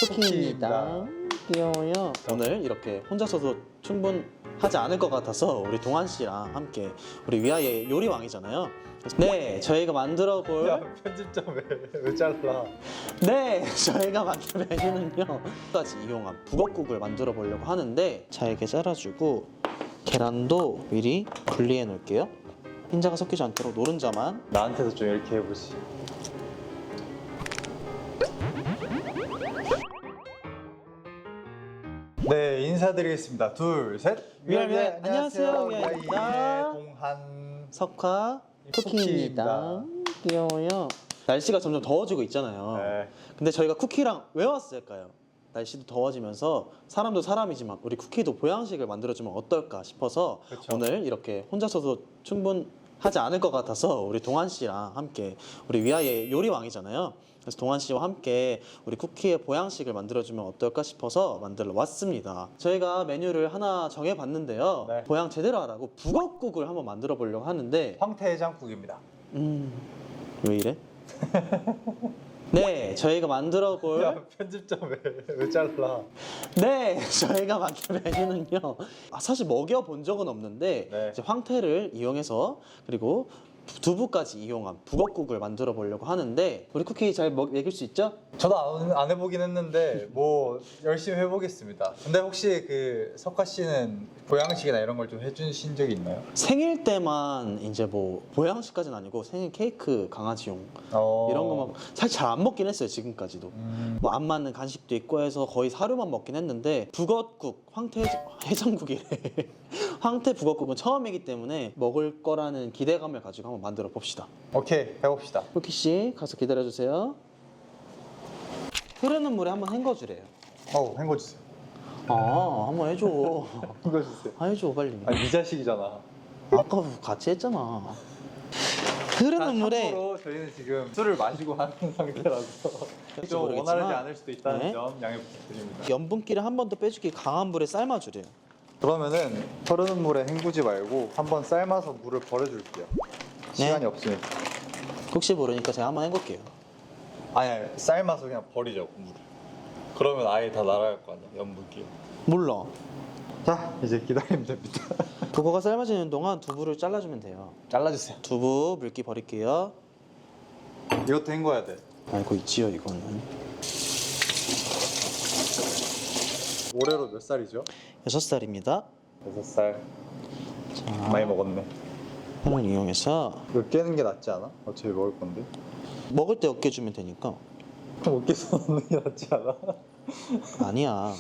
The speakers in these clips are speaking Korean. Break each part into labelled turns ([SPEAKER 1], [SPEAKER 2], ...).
[SPEAKER 1] 쿠키입니다. 귀여워요. 오늘 이렇게 혼자서도 충분하지 않을 것 같아서 우리 동환 씨랑 함께 우리 위아의 요리왕이잖아요. 네, 저희가 만들어 볼
[SPEAKER 2] 야, 편집점 왜 잘라?
[SPEAKER 1] 네, 저희가 만든 메뉴는요 까지 이용한 북엇국을 만들어 보려고 하는데 잘게 잘라주고 계란도 미리 분리해 놓을게요. 흰자가 섞이지 않도록 노른자만.
[SPEAKER 2] 나한테도 좀 이렇게 해보지. 네, 인사드리겠습니다. 둘, 셋.
[SPEAKER 1] 위아의 안녕하세요.
[SPEAKER 2] 위아의
[SPEAKER 1] 위아입니다.
[SPEAKER 2] 동한
[SPEAKER 1] 석화 쿠키입니다. 귀여워요. 날씨가 점점 더워지고 있잖아요.
[SPEAKER 2] 네.
[SPEAKER 1] 근데 저희가 쿠키랑 왜 왔을까요? 날씨도 더워지면서 사람도 사람이지만 우리 쿠키도 보양식을 만들어주면 어떨까 싶어서
[SPEAKER 2] 그쵸.
[SPEAKER 1] 오늘 이렇게 혼자서도 충분하지 않을 것 같아서 우리 동환 씨랑 함께 우리 위아의 요리왕이잖아요. 그래서 동환 씨와 함께 우리 쿠키의 보양식을 만들어주면 어떨까 싶어서 만들어 왔습니다. 저희가 메뉴를 하나 정해봤는데요.
[SPEAKER 2] 네.
[SPEAKER 1] 보양 제대로 하라고 북엇국을 한번 만들어 보려고 하는데
[SPEAKER 2] 황태해장국입니다.
[SPEAKER 1] 왜 이래? 네, 저희가 만들어 볼
[SPEAKER 2] 야, 편집점 왜 잘라?
[SPEAKER 1] 네, 저희가 만든 메뉴는요. 사실 먹여본 적은 없는데
[SPEAKER 2] 네.
[SPEAKER 1] 이제 황태를 이용해서 그리고 두부까지 이용한 북엇국을 만들어 보려고 하는데 우리 쿠키 잘 먹일 수 있죠?
[SPEAKER 2] 저도 안 해보긴 했는데 뭐 열심히 해보겠습니다. 근데 혹시 그 석화 씨는 보양식이나 이런 걸 좀 해주신 적이 있나요?
[SPEAKER 1] 생일 때만 이제 뭐 보양식까지는 아니고 생일 케이크 강아지용 이런 거 막 사실 잘 안 먹긴 했어요 지금까지도. 뭐 안 맞는 간식도 있고 해서 거의 사료만 먹긴 했는데 북엇국 황태 해장국이래. 황태 북엇국은 처음이기 때문에 먹을 거라는 기대감을 가지고 한번 만들어 봅시다.
[SPEAKER 2] 오케이, 해봅시다.
[SPEAKER 1] 쿠키 씨 가서 기다려 주세요. 흐르는 물에 한번 헹궈주래요.
[SPEAKER 2] 헹궈주세요.
[SPEAKER 1] 아, 한번 해줘.
[SPEAKER 2] 헹궈주세요.
[SPEAKER 1] 아, 해줘 빨리.
[SPEAKER 2] 아니, 네 자식이잖아.
[SPEAKER 1] 아까 같이 했잖아. 흐르는 물에
[SPEAKER 2] 참고로 저희는 지금 술을 마시고 하는 상태라서 좀
[SPEAKER 1] 모르겠지만,
[SPEAKER 2] 원활하지 않을 수도 있다는
[SPEAKER 1] 네.
[SPEAKER 2] 점 양해 부탁드립니다.
[SPEAKER 1] 염분기를 한 번 더 빼주기 강한 물에 삶아주래요.
[SPEAKER 2] 그러면은 흐르는 물에 헹구지 말고 한번 삶아서 물을 버려줄게요. 시간이 없으니까.
[SPEAKER 1] 혹시 모르니까 제가 한번 헹굴게요.
[SPEAKER 2] 아니, 삶아서 그냥 버리자고 물을. 그러면 아예 다 날아갈 거 아니야, 염분기가.
[SPEAKER 1] 몰라.
[SPEAKER 2] 자, 이제 기다리면 됩니다.
[SPEAKER 1] 그거가 삶아지는 동안 두부를 잘라주면 돼요.
[SPEAKER 2] 잘라주세요.
[SPEAKER 1] 두부 물기 버릴게요.
[SPEAKER 2] 이것도 헹궈야 돼.
[SPEAKER 1] 알고 있지요 이거는.
[SPEAKER 2] 올해로 몇 살이죠?
[SPEAKER 1] 6살입니다.
[SPEAKER 2] 6살.
[SPEAKER 1] 자,
[SPEAKER 2] 많이 먹었네.
[SPEAKER 1] 햄을 이용해서
[SPEAKER 2] 이거 깨는 게 낫지 않아? 어차피 먹을 건데.
[SPEAKER 1] 먹을 때 어깨 주면 되니까.
[SPEAKER 2] 그럼 어깨서 넣는 게 낫지 않아?
[SPEAKER 1] 아니야.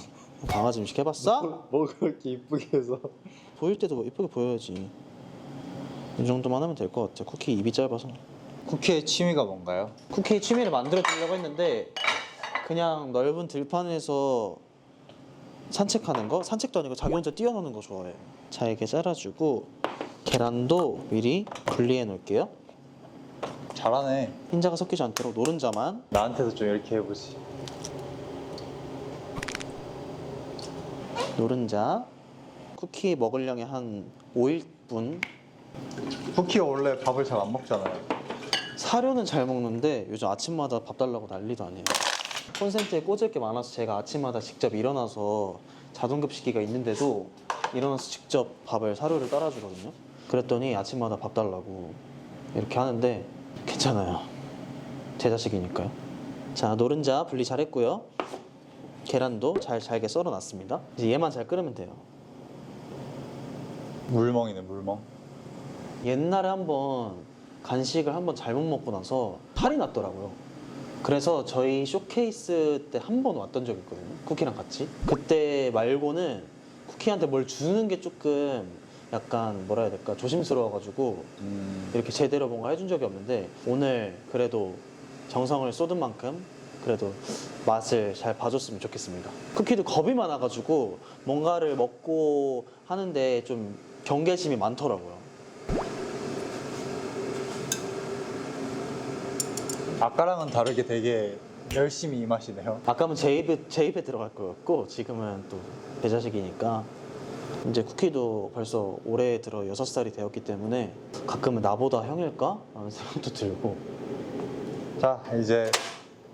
[SPEAKER 1] 강아지 음식 해봤어?
[SPEAKER 2] 뭐 그렇게 이쁘게 해서.
[SPEAKER 1] 보일 때도 이쁘게 보여야지. 이 정도만 하면 될 것 같아. 쿠키 입이 짧아서.
[SPEAKER 2] 쿠키의 취미가 뭔가요?
[SPEAKER 1] 쿠키 취미를 만들어 주려고 했는데 그냥 넓은 들판에서 산책하는 거? 산책도 아니고 자기 혼자 뛰어노는 거 좋아해. 잘게 잘라주고 계란도 미리 분리해 놓을게요.
[SPEAKER 2] 잘하네.
[SPEAKER 1] 흰자가 섞이지 않도록 노른자만.
[SPEAKER 2] 나한테도 좀 이렇게 해보지.
[SPEAKER 1] 노른자. 쿠키 먹을 양의 한 5인분.
[SPEAKER 2] 쿠키가 원래 밥을 잘 안 먹잖아요.
[SPEAKER 1] 사료는 잘 먹는데 요즘 아침마다 밥 달라고 난리도 아니에요. 콘센트에 꽂을 게 많아서 제가 아침마다 직접 일어나서 자동급식기가 있는데도 일어나서 직접 사료를 따라주거든요. 그랬더니 아침마다 밥 달라고 이렇게 하는데 괜찮아요. 제 자식이니까요. 자, 노른자 분리 잘 했고요. 계란도 잘게 썰어놨습니다. 이제 얘만 잘 끓으면 돼요.
[SPEAKER 2] 물멍이네, 물멍.
[SPEAKER 1] 옛날에 한번 간식을 한번 잘못 먹고 나서 탈이 났더라고요. 그래서 저희 쇼케이스 때 한 번 왔던 적이 있거든요. 쿠키랑 같이. 그때 말고는 쿠키한테 뭘 주는 게 조금 약간 뭐라 해야 될까 조심스러워가지고 이렇게 제대로 뭔가 해준 적이 없는데 오늘 그래도 정성을 쏟은 만큼 그래도 맛을 잘 봐줬으면 좋겠습니다. 쿠키도 겁이 많아가지고 뭔가를 먹고 하는데 좀 경계심이 많더라고요.
[SPEAKER 2] 아까랑은 다르게 되게 열심히 이 맛이네요.
[SPEAKER 1] 아까는 제 입에 들어갈 거였고 지금은 또 제 자식이니까 이제 쿠키도 벌써 올해 들어 6살이 되었기 때문에 가끔은 나보다 형일까? 라는 생각도 들고.
[SPEAKER 2] 자, 이제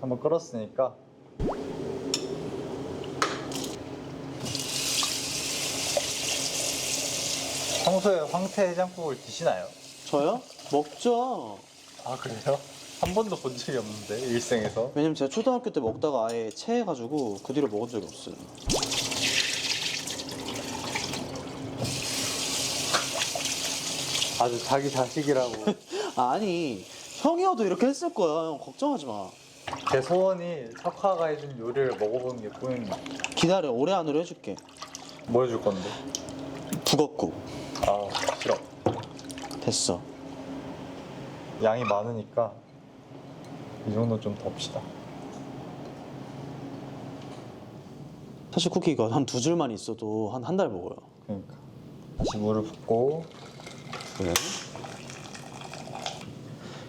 [SPEAKER 2] 한번 끓었으니까 평소에 황태 해장국을 드시나요?
[SPEAKER 1] 저요? 먹죠.
[SPEAKER 2] 아 그래요? 한 번도 본 적이 없는데 일생에서.
[SPEAKER 1] 왜냐면 제가 초등학교 때 먹다가 아예 체해가지고 그 뒤로 먹은 적이 없어요.
[SPEAKER 2] 아주 자기 자식이라고.
[SPEAKER 1] 아니 형이어도 이렇게 했을 거야. 형 걱정하지 마.
[SPEAKER 2] 제 소원이 석화가 해준 요리를 먹어보는 게 꿈입니다.
[SPEAKER 1] 기다려. 올해 안으로 해줄게.
[SPEAKER 2] 뭐 해줄 건데?
[SPEAKER 1] 북엇국.
[SPEAKER 2] 아 싫어.
[SPEAKER 1] 됐어.
[SPEAKER 2] 양이 많으니까 이 정도 좀 덥시다.
[SPEAKER 1] 사실 쿠키가 한 두 줄만 있어도 한 달 먹어요.
[SPEAKER 2] 그러니까 다시 물을 붓고.
[SPEAKER 1] 그래?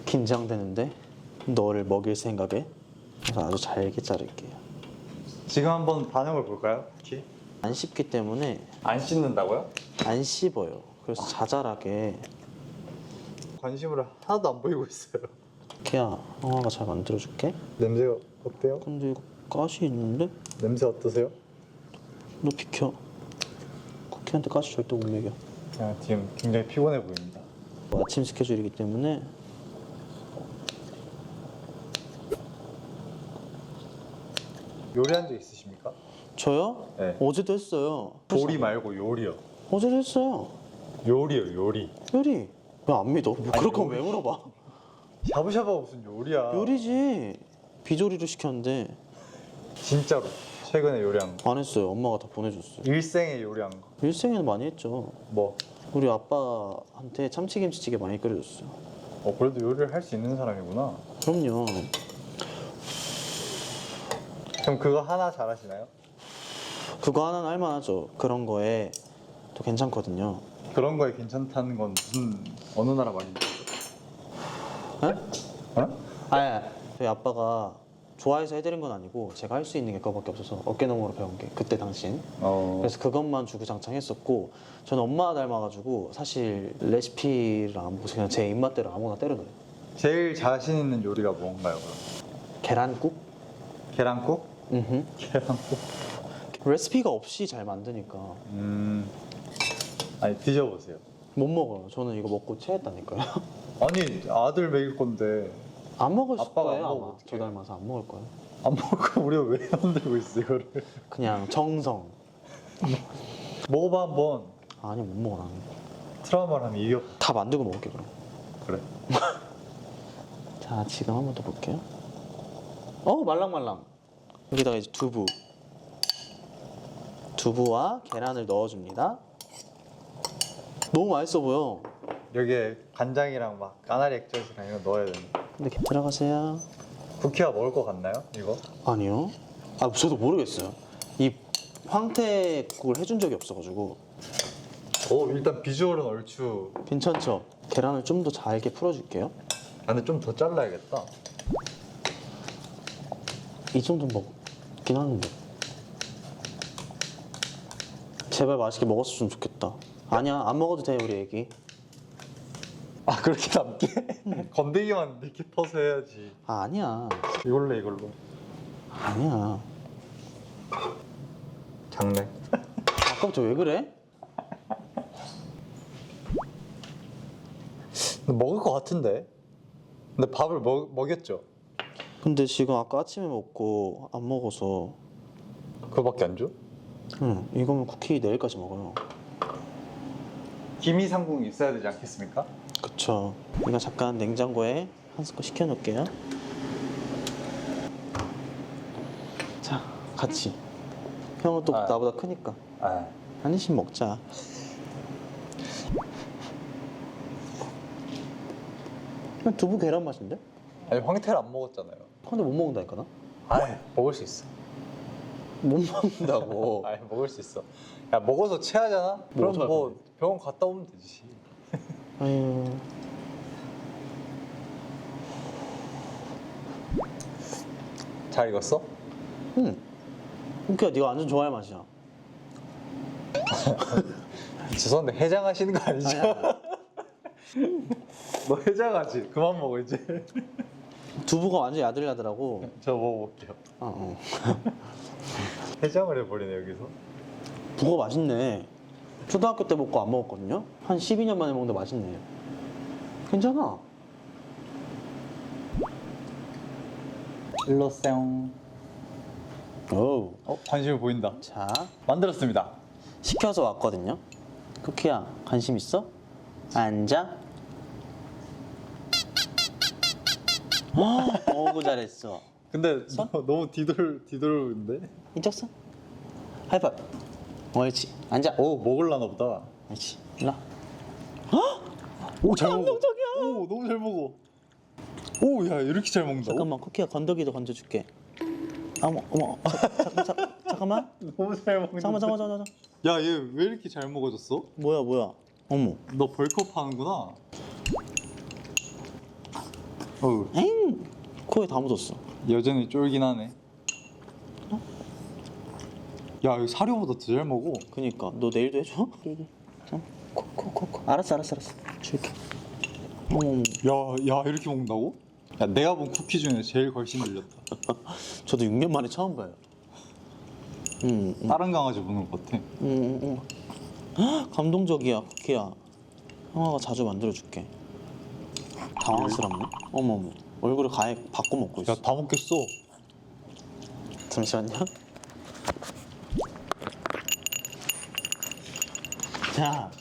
[SPEAKER 1] 긴장되는데 너를 먹일 생각에 그래서 아주 잘게 자를게요.
[SPEAKER 2] 지금 한번 반응을 볼까요? 쿠키?
[SPEAKER 1] 안 씹기 때문에
[SPEAKER 2] 안 씻는다고요?
[SPEAKER 1] 안 씹어요. 그래서 자잘하게.
[SPEAKER 2] 관심을 하나도 안 보이고 있어요.
[SPEAKER 1] 쿠키야, 형아가 잘 만들어줄게.
[SPEAKER 2] 냄새가 어때요?
[SPEAKER 1] 근데 이거 가시 있는데?
[SPEAKER 2] 냄새 어떠세요?
[SPEAKER 1] 너 비켜. 쿠키한테 가시 절대 못 먹여.
[SPEAKER 2] 지금 굉장히 피곤해 보입니다.
[SPEAKER 1] 아침 스케줄이기 때문에
[SPEAKER 2] 요리한 적 있으십니까?
[SPEAKER 1] 저요?
[SPEAKER 2] 네.
[SPEAKER 1] 어제도 했어요.
[SPEAKER 2] 조리 말고 요리요.
[SPEAKER 1] 어제도 했어요.
[SPEAKER 2] 요리요 요리.
[SPEAKER 1] 요리. 왜 안 믿어? 뭐 그럴 거면 왜
[SPEAKER 2] 요리.
[SPEAKER 1] 물어봐?
[SPEAKER 2] 샤브샤브가 무슨 요리야.
[SPEAKER 1] 요리지. 비조리를 시켰는데
[SPEAKER 2] 진짜로 최근에 요리한 거.
[SPEAKER 1] 안 했어요. 엄마가 다 보내줬어요.
[SPEAKER 2] 일생에 요리한 거.
[SPEAKER 1] 일생에는 많이 했죠.
[SPEAKER 2] 뭐?
[SPEAKER 1] 우리 아빠한테 참치김치찌개 많이 끓여줬어요.
[SPEAKER 2] 그래도 요리를 할 수 있는 사람이구나.
[SPEAKER 1] 그럼요.
[SPEAKER 2] 그럼 그거 하나 잘하시나요?
[SPEAKER 1] 그거 하나는 할만하죠. 그런 거에 또 괜찮거든요.
[SPEAKER 2] 그런 거에 괜찮다는 건 무슨 어느 나라 말인지.
[SPEAKER 1] 에?
[SPEAKER 2] 어?
[SPEAKER 1] 저희 아빠가 좋아해서 해드린 건 아니고 제가 할 수 있는 게 그거밖에 없어서 어깨너머로 배운 게 그때 당시엔. 그래서 그것만 주구장창 했었고 저는 엄마 닮아가지고 사실 레시피를 안 보고 그냥 제 입맛대로 아무거나 때려 넣어요.
[SPEAKER 2] 제일 자신 있는 요리가 뭔가요? 그럼?
[SPEAKER 1] 계란국?
[SPEAKER 2] 계란국?
[SPEAKER 1] 음흠.
[SPEAKER 2] 계란국?
[SPEAKER 1] 레시피가 없이 잘 만드니까
[SPEAKER 2] 아니 드셔보세요.
[SPEAKER 1] 못 먹어요. 저는 이거 먹고 체했다니까요.
[SPEAKER 2] 아니 아들 먹일 건데
[SPEAKER 1] 안 먹을
[SPEAKER 2] 아빠가
[SPEAKER 1] 거예요
[SPEAKER 2] 안
[SPEAKER 1] 아마.
[SPEAKER 2] 먹어,
[SPEAKER 1] 저 닮아서 안 먹을 거예요.
[SPEAKER 2] 안 먹고 우리가 왜 만들고 있어 이거를?
[SPEAKER 1] 그냥 정성.
[SPEAKER 2] 먹어봐 한번.
[SPEAKER 1] 아니 못 먹어 나는.
[SPEAKER 2] 트라우마를 한번 이겨.
[SPEAKER 1] 다 만들고 먹을게 그럼.
[SPEAKER 2] 그래.
[SPEAKER 1] 자 지금 한 번 더 볼게요. 말랑말랑. 여기다가 이제 두부와 계란을 넣어줍니다. 너무 맛있어 보여.
[SPEAKER 2] 여기에 간장이랑 막 까나리 액젓이랑 이거 넣어야 되는.
[SPEAKER 1] 근데 들어가세요.
[SPEAKER 2] 쿠키가 먹을 것 같나요? 이거?
[SPEAKER 1] 아니요. 저도 모르겠어요. 이 황태국을 해준 적이 없어가지고.
[SPEAKER 2] 일단 비주얼은 얼추.
[SPEAKER 1] 괜찮죠? 계란을 좀 더 잘게 풀어줄게요.
[SPEAKER 2] 근데 좀 더 잘라야겠다.
[SPEAKER 1] 이 정도 먹긴 하는데. 제발 맛있게 먹었으면 좋겠다. 아니야, 안 먹어도 돼, 우리 애기.
[SPEAKER 2] 그렇게 남게? 건더기만 이렇게 퍼서 해야지.
[SPEAKER 1] 아니야.
[SPEAKER 2] 이걸로.
[SPEAKER 1] 아니야.
[SPEAKER 2] 장난.
[SPEAKER 1] 아까부터 왜 그래?
[SPEAKER 2] 근데 먹을 것 같은데. 근데 밥을 먹였죠?
[SPEAKER 1] 근데 지금 아까 아침에 먹고 안 먹어서.
[SPEAKER 2] 그거밖에 안 줘?
[SPEAKER 1] 응, 이거면 쿠키 내일까지 먹어요.
[SPEAKER 2] 기미상궁이 있어야 되지 않겠습니까?
[SPEAKER 1] 그쵸. 이거 잠깐 냉장고에 한 숟갈 식혀놓을게요. 자, 같이. 형은 또 나보다 크니까 한 입씩 먹자. 그냥 두부 계란 맛인데?
[SPEAKER 2] 아니 황태를 안 먹었잖아요.
[SPEAKER 1] 근데 못 먹는다니까 나?
[SPEAKER 2] 먹을 수 있어.
[SPEAKER 1] 못 먹는다고.
[SPEAKER 2] 먹을 수 있어. 야 먹어서 체하잖아? 그럼
[SPEAKER 1] 어떡할
[SPEAKER 2] 뭐
[SPEAKER 1] 건데?
[SPEAKER 2] 병원 갔다 오면 되지.
[SPEAKER 1] 아유.
[SPEAKER 2] 잘 익었어?
[SPEAKER 1] 응. 그러니까 네가 완전 좋아할 맛이야.
[SPEAKER 2] 죄송한데 해장하시는 거 아니죠?
[SPEAKER 1] 아니야.
[SPEAKER 2] 너 해장하지? 그만 먹어 이제.
[SPEAKER 1] 두부가 완전 야들야들하고.
[SPEAKER 2] 저 먹어볼게요.
[SPEAKER 1] 어.
[SPEAKER 2] 해장을 해버리네 여기서.
[SPEAKER 1] 북어 맛있네. 초등학교 때 먹고 안 먹었거든요. 한 12년 만에 먹는데 맛있네. 괜찮아.
[SPEAKER 2] 일로세요.
[SPEAKER 1] 오.
[SPEAKER 2] 관심이 보인다.
[SPEAKER 1] 자,
[SPEAKER 2] 만들었습니다.
[SPEAKER 1] 시켜서 왔거든요. 쿠키야, 관심 있어? 앉아. 어구 잘했어.
[SPEAKER 2] 근데 너무 뒤돌는데?
[SPEAKER 1] 이쪽 선. 하이파이브. 옳지. 앉아.
[SPEAKER 2] 오, 먹을라나 보다.
[SPEAKER 1] 옳지. 일로.
[SPEAKER 2] 오, 잘 먹어.
[SPEAKER 1] 감동적이야.
[SPEAKER 2] 오, 너무 잘 먹어. 오, 야, 이렇게 잘 먹는다고?
[SPEAKER 1] 잠깐만, 쿠키야 건더기도 건져줄게. 어머. 잠깐만.
[SPEAKER 2] 너무 잘 먹는다.
[SPEAKER 1] 잠깐만.
[SPEAKER 2] 야, 얘 왜 이렇게 잘 먹어졌어?
[SPEAKER 1] 뭐야. 어머.
[SPEAKER 2] 너 벌컥 하는구나. 어우,
[SPEAKER 1] 엥. 코에 다 묻었어.
[SPEAKER 2] 여전히 쫄긴 하네. 야, 이거 사료보다 더 잘 먹어.
[SPEAKER 1] 그니까 너 내일도 해줘? 코. 알았어. 줄게. 어머.
[SPEAKER 2] 야, 이렇게 먹는다고? 야, 내가 본 쿠키 중에 제일 걸씬 들렸다.
[SPEAKER 1] 저도 6년 만에 처음 봐요.
[SPEAKER 2] 다른 강아지 보는 것 같아.
[SPEAKER 1] 헉, 감동적이야, 쿠키야. 형아가 자주 만들어줄게. 당황스럽네. 어머. 얼굴을 가해 바꿔 먹고 있어.
[SPEAKER 2] 야, 다 먹겠어.
[SPEAKER 1] 잠시만요. 자,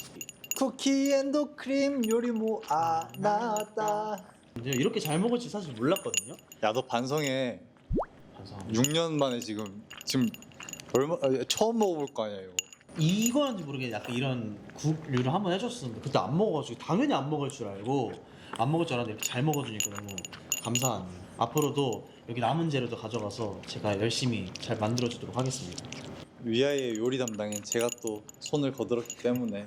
[SPEAKER 2] 쿠키 앤도 크림 요리 모아 나왔다.
[SPEAKER 1] 이제 이렇게 잘 먹을 줄 사실 몰랐거든요.
[SPEAKER 2] 야, 너 반성해.
[SPEAKER 1] 감사합니다.
[SPEAKER 2] 6년 만에 지금 처음 먹어볼 거 아니야 이거.
[SPEAKER 1] 이거인지 모르겠는데 약간 이런 국류를 한번 해줬었는데 그때 안 먹어가지고 당연히 안 먹을 줄 알고 안 먹을 줄 알았는데 이렇게 잘 먹어주니까 너무 감사하네요. 앞으로도 여기 남은 재료도 가져가서 제가 열심히 잘 만들어주도록 하겠습니다.
[SPEAKER 2] 위아의 요리 담당인 제가 또 손을 거들었기 때문에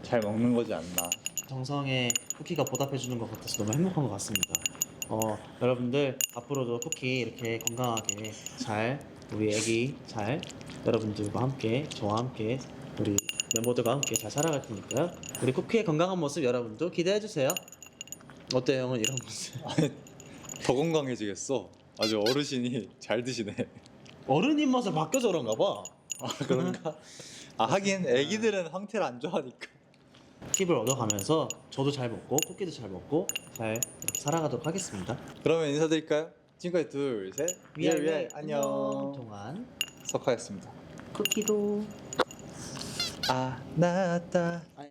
[SPEAKER 2] 잘 먹는 거지 않나.
[SPEAKER 1] 정성에 쿠키가 보답해주는 것 같아서 너무 행복한 것 같습니다. 여러분들 앞으로도 쿠키 이렇게 건강하게 잘 우리 애기 잘 여러분들과 함께 저와 함께 우리 멤버들과 함께 잘 살아갈 테니까요. 우리 쿠키의 건강한 모습 여러분도 기대해 주세요. 어때요, 형은 이런 모습?
[SPEAKER 2] 더 건강해지겠어. 아주 어르신이 잘 드시네.
[SPEAKER 1] 어른 입맛에 바뀌어서 그런가 봐.
[SPEAKER 2] 아, 그런가? 아, 하긴 애기들은 황태를 안 좋아하니까.
[SPEAKER 1] 팁을 얻어가면서 저도 잘 먹고 쿠키도 잘 먹고 잘 이렇게 살아가도록 하겠습니다.
[SPEAKER 2] 그러면 인사드릴까요? 지금까지 둘, 셋. 위아이 안녕.
[SPEAKER 1] 동안
[SPEAKER 2] 석하였습니다.
[SPEAKER 1] 쿠키도
[SPEAKER 2] 아, 나왔다.
[SPEAKER 1] 아니.